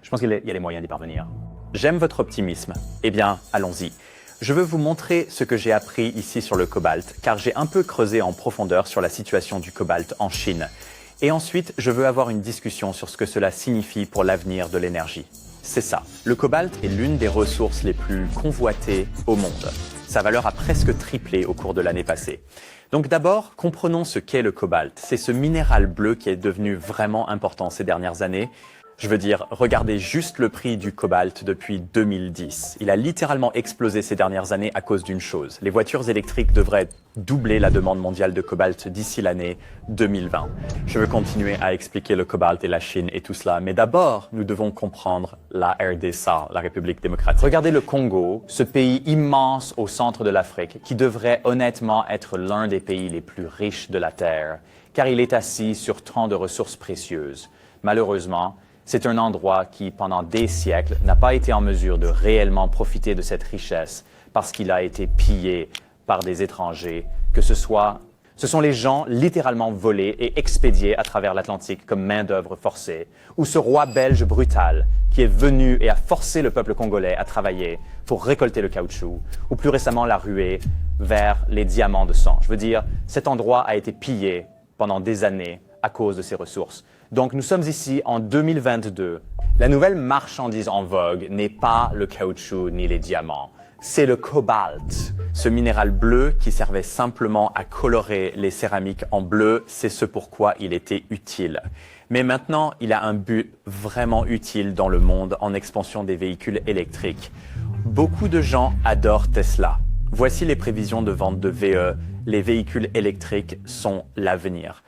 Je pense qu'il y a des moyens d'y parvenir. J'aime votre optimisme. Eh bien, allons-y. Je veux vous montrer ce que j'ai appris ici sur le cobalt, car j'ai un peu creusé en profondeur sur la situation du cobalt en Chine. Et ensuite, je veux avoir une discussion sur ce que cela signifie pour l'avenir de l'énergie. C'est ça. Le cobalt est l'une des ressources les plus convoitées au monde. Sa valeur a presque triplé au cours de l'année passée. Donc d'abord, comprenons ce qu'est le cobalt. C'est ce minéral bleu qui est devenu vraiment important ces dernières années. Je veux dire, regardez juste le prix du cobalt depuis 2010. Il a littéralement explosé ces dernières années à cause d'une chose. Les voitures électriques devraient doubler la demande mondiale de cobalt d'ici l'année 2020. Je veux continuer à expliquer le cobalt et la Chine et tout cela, mais d'abord, nous devons comprendre la RDC, la République démocratique. Regardez le Congo, ce pays immense au centre de l'Afrique, qui devrait honnêtement être l'un des pays les plus riches de la Terre, car il est assis sur tant de ressources précieuses. Malheureusement, c'est un endroit qui, pendant des siècles, n'a pas été en mesure de réellement profiter de cette richesse parce qu'il a été pillé par des étrangers, ce sont les gens littéralement volés et expédiés à travers l'Atlantique comme main-d'œuvre forcée, ou ce roi belge brutal qui est venu et a forcé le peuple congolais à travailler pour récolter le caoutchouc, ou plus récemment la ruée vers les diamants de sang. Je veux dire, cet endroit a été pillé pendant des années à cause de ses ressources. Donc nous sommes ici en 2022. La nouvelle marchandise en vogue n'est pas le caoutchouc ni les diamants, c'est le cobalt. Ce minéral bleu qui servait simplement à colorer les céramiques en bleu, c'est ce pourquoi il était utile. Mais maintenant, il a un but vraiment utile dans le monde en expansion des véhicules électriques. Beaucoup de gens adorent Tesla. Voici les prévisions de vente de VE. Les véhicules électriques sont l'avenir.